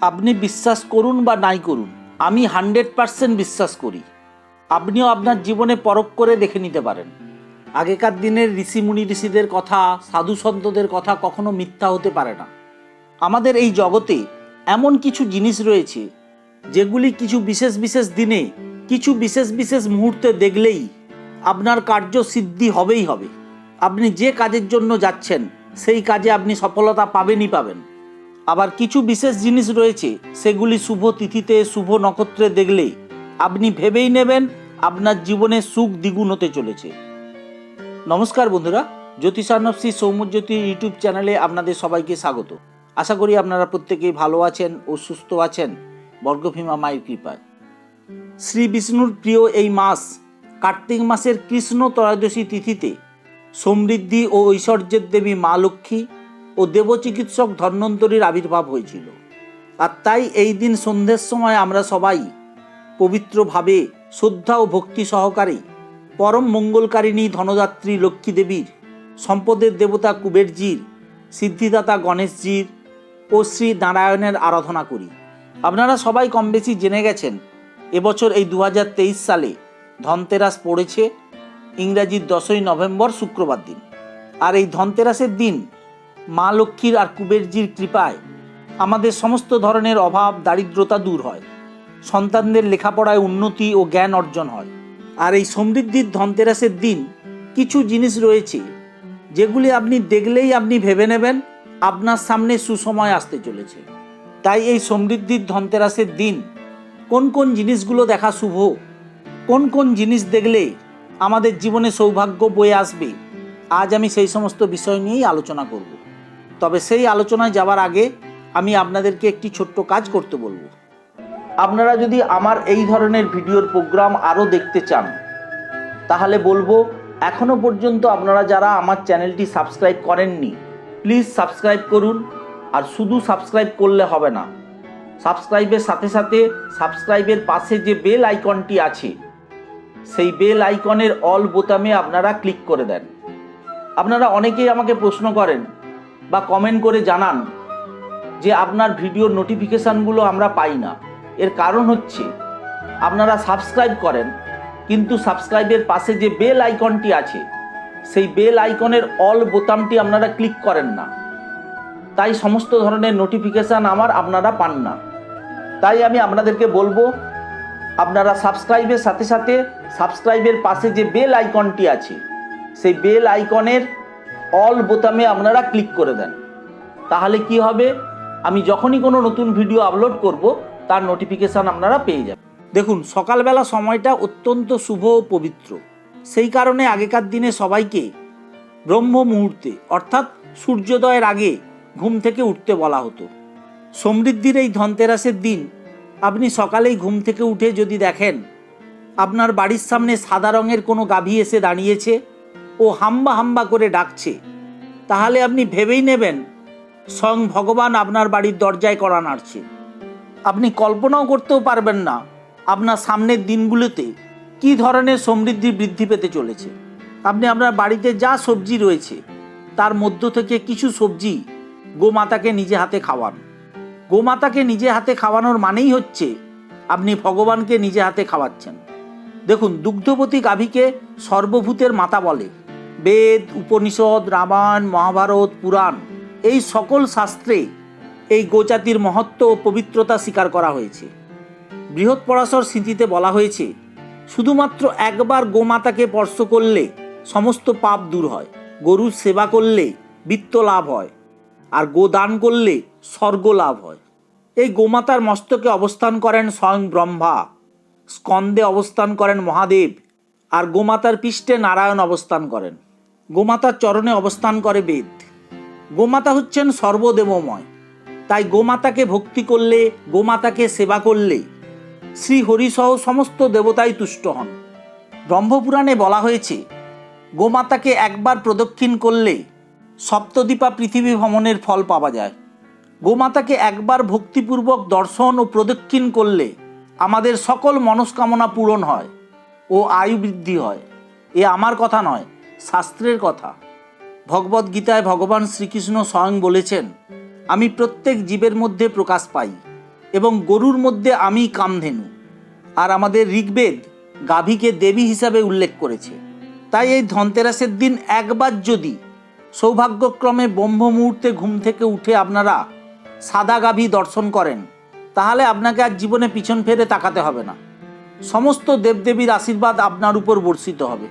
আপনি বিশ্বাস করুন বা নাই করুন, আমি 100% বিশ্বাস করি। আপনিও আপনার জীবনে পরখ করে দেখে নিতে পারেন। আগেকার দিনের ঋষিদের কথা, সাধু সন্তদের কথা কখনো মিথ্যা হতে পারে না। আমাদের এই জগতে এমন কিছু জিনিস রয়েছে যেগুলি কিছু বিশেষ বিশেষ দিনে, কিছু বিশেষ বিশেষ মুহূর্তে দেখলেই আপনার কার্য সিদ্ধি হবেই হবে। আপনি যে কাজের জন্য যাচ্ছেন সেই কাজে আপনি সফলতা পাবেনই পাবেন। আবার কিছু বিশেষ জিনিস রয়েছে সেগুলি শুভ তিথিতে, শুভ নক্ষত্রে দেখলে আপনি ভেবেই নেবেন আপনার জীবনে সুখ দ্বিগুণ হতে চলেছে। নমস্কার বন্ধুরা, জ্যোতিষানবশ্রী সৌম্যজ্যোতি ইউটিউব চ্যানেলে আপনাদের সবাইকে স্বাগত। আশা করি আপনারা প্রত্যেকেই ভালো আছেন ও সুস্থ আছেন বর্গভীমা মায়ের কৃপায়। শ্রী বিষ্ণুর প্রিয় এই মাস কার্তিক মাসের কৃষ্ণ ত্রয়োদশী তিথিতে সমৃদ্ধি ও ঐশ্বর্যের দেবী মা লক্ষ্মী ও দেবচিকিৎসক ধন্বন্তরীর আবির্ভাব হয়েছিল। আর তাই এই দিন সন্ধ্যের সময় আমরা সবাই পবিত্রভাবে শ্রদ্ধা ও ভক্তি সহকারে পরম মঙ্গলকারিণী ধনদাত্রী লক্ষ্মী দেবীর, সম্পদের দেবতা কুবেরজির, সিদ্ধিদাতা গণেশজির ও শ্রী নারায়ণের আরাধনা করি। আপনারা সবাই কম বেশি জেনে গেছেন এবছর এই 2023 সালে ধনতেরাস পড়েছে ইংরাজির 10ই নভেম্বর শুক্রবার দিন। আর এই ধনতেরাসের দিন মা লক্ষ্মীর আর কুবেরজির কৃপায় আমাদের সমস্ত ধরনের অভাব দারিদ্রতা দূর হয়, সন্তানদের লেখাপড়ায় উন্নতি ও জ্ঞান অর্জন হয়। আর এই সমৃদ্ধির ধনতেরাসের দিন কিছু জিনিস রয়েছে যেগুলি আপনি দেখলেই আপনি ভেবে নেবেন আপনার সামনে সুসময় আসতে চলেছে। তাই এই সমৃদ্ধির ধনতেরাসের দিন কোন কোন জিনিসগুলো দেখা শুভ, কোন কোন জিনিস দেখলে আমাদের জীবনে সৌভাগ্য বয়ে আসবে, আজ আমি সেই সমস্ত বিষয় নিয়েই আলোচনা করব। তবে সেই আলোচনায় যাওয়ার আগে আমি আপনাদেরকে একটি ছোট্ট কাজ করতে বলবো। আপনারা যদি আমার এই ধরনের ভিডিওর প্রোগ্রাম আরও দেখতে চান তাহলে বলবো, এখনও পর্যন্ত আপনারা যারা আমার চ্যানেলটি সাবস্ক্রাইব করেননি প্লিজ সাবস্ক্রাইব করুন। আর শুধু সাবস্ক্রাইব করলে হবে না, সাবস্ক্রাইবের সাথে সাথে সাবস্ক্রাইবের পাশে যে বেল আইকনটি আছে সেই বেল আইকনের অল বোতামে আপনারা ক্লিক করে দেন। আপনারা অনেকেই আমাকে প্রশ্ন করেন বা কমেন্ট করে জানান যে আপনার ভিডিওর নোটিফিকেশানগুলো আমরা পাই না। এর কারণ হচ্ছে আপনারা সাবস্ক্রাইব করেন কিন্তু সাবস্ক্রাইবের পাশে যে বেল আইকনটি আছে সেই বেল আইকনের অল বোতামটি আপনারা ক্লিক করেন না, তাই সমস্ত ধরনের নোটিফিকেশান আপনারা পান না। তাই আমি আপনাদেরকে বলবো, আপনারা সাবস্ক্রাইবের সাথে সাথে সাবস্ক্রাইবের পাশে যে বেল আইকনটি আছে সেই বেল আইকনের অল বোতামে আপনারা ক্লিক করে দেন। তাহলে কি হবে, আমি যখনই কোনো নতুন ভিডিও আপলোড করব তার নোটিফিকেশান আপনারা পেয়ে যাবেন। দেখুন, সকালবেলা সময়টা অত্যন্ত শুভ ও পবিত্র। সেই কারণে আগেকার দিনে সবাইকে ব্রহ্ম মুহূর্তে অর্থাৎ সূর্যোদয়ের আগে ঘুম থেকে উঠতে বলা হতো। সমৃদ্ধির এই ধনতেরাসের দিন আপনি সকালেই ঘুম থেকে উঠে যদি দেখেন আপনার বাড়ির সামনে সাদা রঙের কোনো গাভী এসে দাঁড়িয়েছে ও হাম্বা হাম্বা করে ডাকছে, তাহলে আপনি ভেবেই নেবেন স্বয়ং ভগবান আপনার বাড়ির দরজায় কড়া নাড়ছে। আপনি কল্পনাও করতেও পারবেন না আপনার সামনের দিনগুলোতে কী ধরনের সমৃদ্ধি বৃদ্ধি পেতে চলেছে। আপনি আপনার বাড়িতে যা সবজি রয়েছে তার মধ্য থেকে কিছু সবজি গোমাতাকে নিজে হাতে খাওয়ান। গোমাতাকে নিজে হাতে খাওয়ানোর মানেই হচ্ছে আপনি ভগবানকে নিজে হাতে খাওয়াচ্ছেন। দেখুন, দুগ্ধবতী গাভীকে সর্বভূতের মাতা বলে। বেদ, উপনিষদ, রামায়ণ, মহাভারত, পুরাণ এই সকল শাস্ত্রে এই গোজাতির মহত্ব ও পবিত্রতা স্বীকার করা হয়েছে। বৃহৎপরাশর স্মৃতিতে বলা হয়েছে, শুধুমাত্র একবার গোমাতাকে স্পর্শ করলে সমস্ত পাপ দূর হয়, গরুর সেবা করলে বিত্ত লাভ হয়, আর গোদান করলে স্বর্গ লাভ হয়। এই গোমাতার মস্তকে অবস্থান করেন স্বয়ং ব্রহ্মা, স্কন্দে অবস্থান করেন মহাদেব, আর গোমাতার পৃষ্ঠে নারায়ণ অবস্থান করেন। গোমাতার চরণে অবস্থান করে বেদ। গোমাতা হচ্ছেন সর্বদেবময়। তাই গোমাতাকে ভক্তি করলে, গোমাতাকে সেবা করলে শ্রী হরিসহ সমস্ত দেবতাই তুষ্ট হন। ব্রহ্মপুরাণে বলা হয়েছে, গোমাতাকে একবার প্রদক্ষিণ করলে সপ্তদ্বীপা পৃথিবী ভ্রমণের ফল পাওয়া যায়। গোমাতাকে একবার ভক্তিপূর্বক দর্শন ও প্রদক্ষিণ করলে আমাদের সকল মনস্কামনা পূরণ হয় ও আয়ু বৃদ্ধি হয়। এ আমার কথা নয়, শাস্ত্রের কথা। ভগবদ্গীতায় ভগবান শ্রীকৃষ্ণ স্বয়ং বলেছেন, আমি প্রত্যেক জীবের মধ্যে প্রকাশ পাই, এবং গরুর মধ্যে আমি কামধেনু। আর আমাদের ঋগ্বেদ গাভীকে দেবী হিসাবে উল্লেখ করেছে। তাই এই ধনতেরাসের দিন একবার যদি সৌভাগ্যক্রমে ব্রহ্ম মুহূর্তে ঘুম থেকে উঠে আপনারা সাদা গাভী দর্শন করেন, তাহলে আপনাকে আর জীবনে পিছন ফেরে তাকাতে হবে না। সমস্ত দেবদেবীর আশীর্বাদ আপনার উপর বর্ষিত হবে।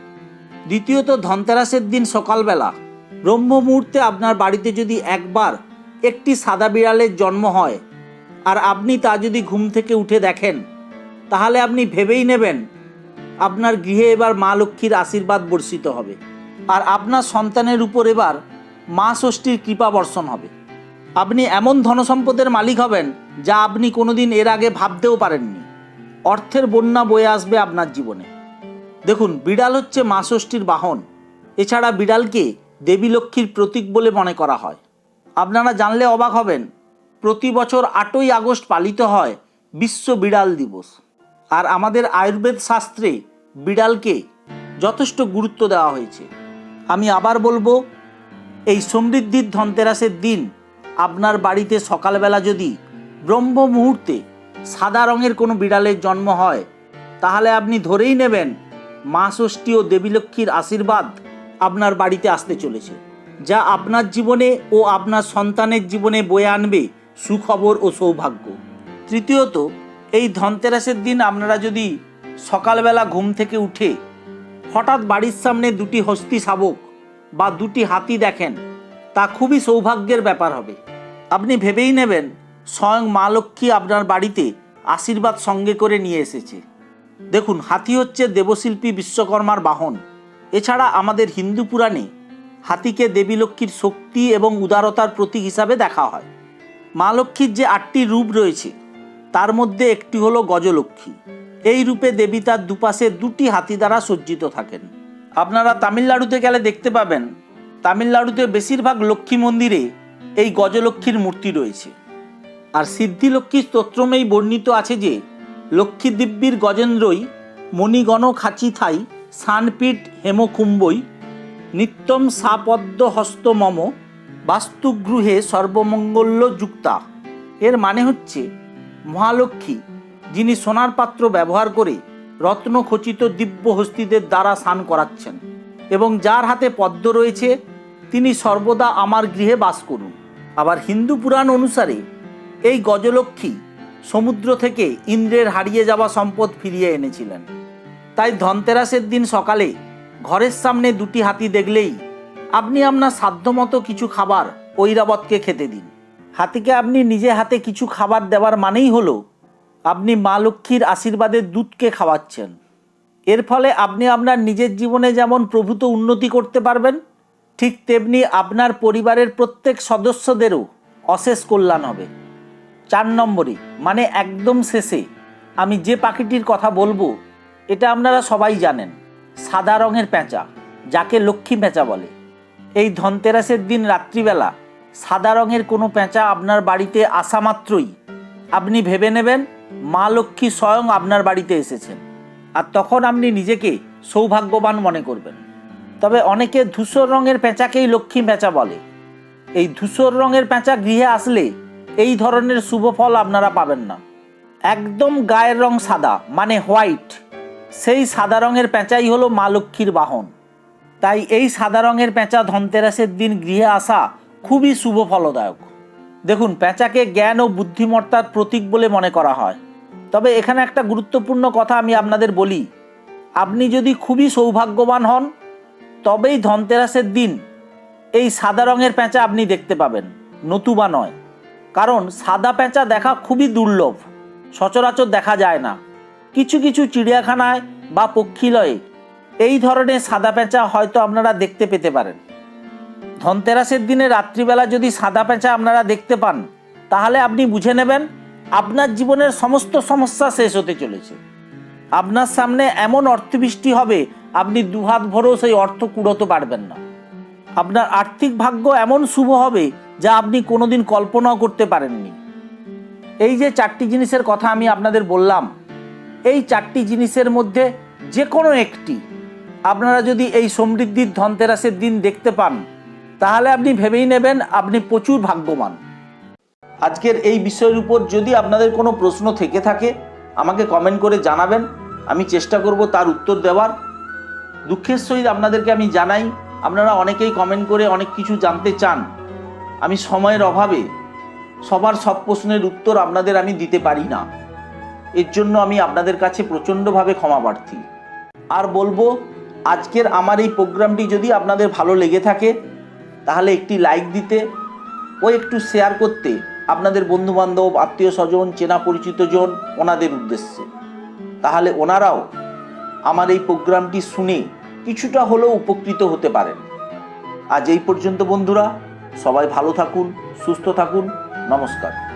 দ্বিতীয়ত, ধনতেরাসের দিন সকালবেলা ব্রহ্ম মুহূর্তে আপনার বাড়িতে যদি একবার একটি সাদা বিড়ালের জন্ম হয় আর আপনি তা যদি ঘুম থেকে উঠে দেখেন, তাহলে আপনি ভেবেই নেবেন আপনার গৃহে এবার মা লক্ষ্মীর আশীর্বাদ বর্ষিত হবে আর আপনার সন্তানের উপর এবার মা ষষ্ঠীর কৃপা বর্ষণ হবে। আপনি এমন ধনসম্পদের মালিক হবেন যা আপনি কোনোদিন এর আগে ভাবতেও পারেননি। অর্থের বন্যা বয়ে আসবে আপনার জীবনে। দেখুন, বিড়াল হচ্ছে মা ষষ্ঠীর বাহন। এছাড়া বিড়ালকে দেবী লক্ষ্মীর প্রতীক বলে মনে করা হয়। আপনারা জানলে অবাক হবেন, প্রতি বছর 8ই আগস্ট পালিত হয় বিশ্ব বিড়াল দিবস। আর আমাদের আয়ুর্বেদ শাস্ত্রে বিড়ালকে যথেষ্ট গুরুত্ব দেওয়া হয়েছে। আমি আবার বলবো, এই সমৃদ্ধির ধনতেরাসের দিন আপনার বাড়িতে সকালবেলা যদি ব্রহ্ম মুহূর্তে সাদা রঙের কোনো বিড়ালের জন্ম হয়, তাহলে আপনি ধরেই নেবেন মা ষষ্ঠী ও দেবী লক্ষ্মীর আশীর্বাদ আপনার বাড়িতে আসতে চলেছে, যা আপনার জীবনে ও আপনার সন্তানের জীবনে বয়ে আনবে সুখবর ও সৌভাগ্য। তৃতীয়ত, এই ধনতেরাসের দিন আপনারা যদি সকালবেলা ঘুম থেকে উঠে হঠাৎ বাড়ির সামনে 2টি হস্তি শাবক বা 2টি হাতি দেখেন, তা খুবই সৌভাগ্যের ব্যাপার হবে। আপনি ভেবেই নেবেন স্বয়ং মা লক্ষ্মী আপনার বাড়িতে আশীর্বাদ সঙ্গে করে নিয়ে এসেছে। দেখুন, হাতি হচ্ছে দেবশিল্পী বিশ্বকর্মার বাহন। এছাড়া আমাদের হিন্দু পুরাণে হাতিকে দেবী লক্ষ্মীর শক্তি এবং উদারতার প্রতীক হিসাবে দেখা হয়। মা লক্ষ্মীর যে 8টি রূপ রয়েছে, তার মধ্যে একটি হলো গজলক্ষ্মী। এই রূপে দেবী তার দুপাশে 2টি হাতি দ্বারা সজ্জিত থাকেন। আপনারা তামিলনাড়ুতে গেলে দেখতে পাবেন, তামিলনাড়ুতে বেশিরভাগ লক্ষ্মী মন্দিরে এই গজলক্ষ্মীর মূর্তি রয়েছে। আর সিদ্ধিলক্ষ্মী স্তোত্রমেই বর্ণিত আছে যে, লক্ষ্মী দিব্যির গজেন্দ্রই মণিগণ খাচি থাই সানপীঠ হেমকুম্বই নিত্যম সাপদ্ম হস্ত মম বাস্তুগৃহে সর্বমঙ্গল্য যুক্তা। এর মানে হচ্ছে, মহালক্ষ্মী যিনি সোনার পাত্র ব্যবহার করে রত্নখচিত দিব্য হস্তিদের দ্বারা স্নান করাচ্ছেন এবং যার হাতে পদ্ম রয়েছে, তিনি সর্বদা আমার গৃহে বাস করুন। আবার হিন্দু পুরাণ অনুসারে এই গজলক্ষ্মী সমুদ্র থেকে ইন্দ্রের হারিয়ে যাওয়া সম্পদ ফিরিয়ে এনেছিলেন। তাই ধনতেরাসের দিন সকালে ঘরের সামনে 2টি হাতি দেখলেই আপনি আপনার সাধ্যমতো কিছু খাবার ঐরাবতকে খেতে দিন। হাতিকে আপনি নিজে হাতে কিছু খাবার দেওয়ার মানেই হলো আপনি মা লক্ষ্মীর আশীর্বাদের দুধকে খাওয়াচ্ছেন। এর ফলে আপনি আপনার নিজের জীবনে যেমন প্রভূত উন্নতি করতে পারবেন, ঠিক তেমনি আপনার পরিবারের প্রত্যেক সদস্যদেরও অশেষ কল্যাণ হবে। 4 নম্বরে, মানে একদম শেষে, আমি যে পাখিটির কথা বলবো এটা আপনারা সবাই জানেন, সাদা রঙের পেঁচা, যাকে লক্ষ্মী পেঁচা বলে। এই ধনতেরাসের দিন রাত্রিবেলা সাদা রঙের কোনো পেঁচা আপনার বাড়িতে আসা মাত্রই আপনি ভেবে নেবেন মা লক্ষ্মী স্বয়ং আপনার বাড়িতে এসেছেন, আর তখন আপনি নিজেকে সৌভাগ্যবান মনে করবেন। তবে অনেকে ধূসর রঙের পেঁচাকেই লক্ষ্মী পেঁচা বলে। এই ধূসর রঙের পেঁচা গৃহে আসলে এই ধরনের শুভ ফল আপনারা পাবেন না। একদম গায়ের রং সাদা, মানে হোয়াইট, সেই সাদা রঙের পেঁচাই হলো মা লক্ষ্মীর বাহন। তাই এই সাদা রঙের পেঁচা ধনতেরাসের দিন গৃহে আসা খুবই শুভ ফলদায়ক। দেখুন, পেঁচাকে জ্ঞান ও বুদ্ধিমত্তার প্রতীক বলে মনে করা হয়। তবে এখানে একটা গুরুত্বপূর্ণ কথা আমি আপনাদের বলি, আপনি যদি খুবই সৌভাগ্যবান হন, তবেই ধনতেরাসের দিন এই সাদা রঙের পেঁচা আপনি দেখতে পাবেন, নতুবা নয়। কারণ সাদা পেঁচা দেখা খুবই দুর্লভ, সচরাচর দেখা যায় না। কিছু কিছু চিড়িয়াখানায় বা পক্ষীলয়ে এই ধরনের সাদা পেঁচা হয়তো আপনারা দেখতে পেতে পারেন। ধনতেরাসের দিনে রাত্রিবেলা যদি সাদা পেঁচা আপনারা দেখতে পান, তাহলে আপনি বুঝে নেবেন আপনার জীবনের সমস্ত সমস্যা শেষ হতে চলেছে। আপনার সামনে এমন অর্থবৃষ্টি হবে, আপনি দুহাত ভরেও সেই অর্থ কুড়োতে পারবেন না। আপনার আর্থিক ভাগ্য এমন শুভ হবে যা আপনি কোনোদিন কল্পনাও করতে পারেননি। এই যে 4টি জিনিসের কথা আমি আপনাদের বললাম, এই 4টি জিনিসের মধ্যে যে কোনো একটি আপনারা যদি এই সমৃদ্ধির ধনতেরাসের দিন দেখতে পান, তাহলে আপনি ভেবেই নেবেন আপনি প্রচুর ভাগ্যবান। আজকের এই বিষয়ের উপর যদি আপনাদের কোনো প্রশ্ন থেকে থাকে আমাকে কমেন্ট করে জানাবেন, আমি চেষ্টা করব তার উত্তর দেওয়ার। দুঃখের সহিত আপনাদেরকে আমি জানাই, আপনারা অনেকেই কমেন্ট করে অনেক কিছু জানতে চান, আমি সময়ের অভাবে সবার সব প্রশ্নের উত্তর আপনাদের আমি দিতে পারি না। এর জন্য আমি আপনাদের কাছে প্রচণ্ডভাবে ক্ষমা প্রার্থী। আর বলবো, আজকের আমার এই প্রোগ্রামটি যদি আপনাদের ভালো লেগে থাকে তাহলে একটি লাইক দিতে ও একটু শেয়ার করতে আপনাদের বন্ধুবান্ধব, আত্মীয় স্বজন, চেনা পরিচিতজন ওনাদের উদ্দেশ্যে, তাহলে ওনারাও আমার এই প্রোগ্রামটি শুনে কিছুটা হলেও উপকৃত হতে পারেন। আজ এই পর্যন্ত বন্ধুরা, সবাই ভালো থাকুন, সুস্থ থাকুন, নমস্কার।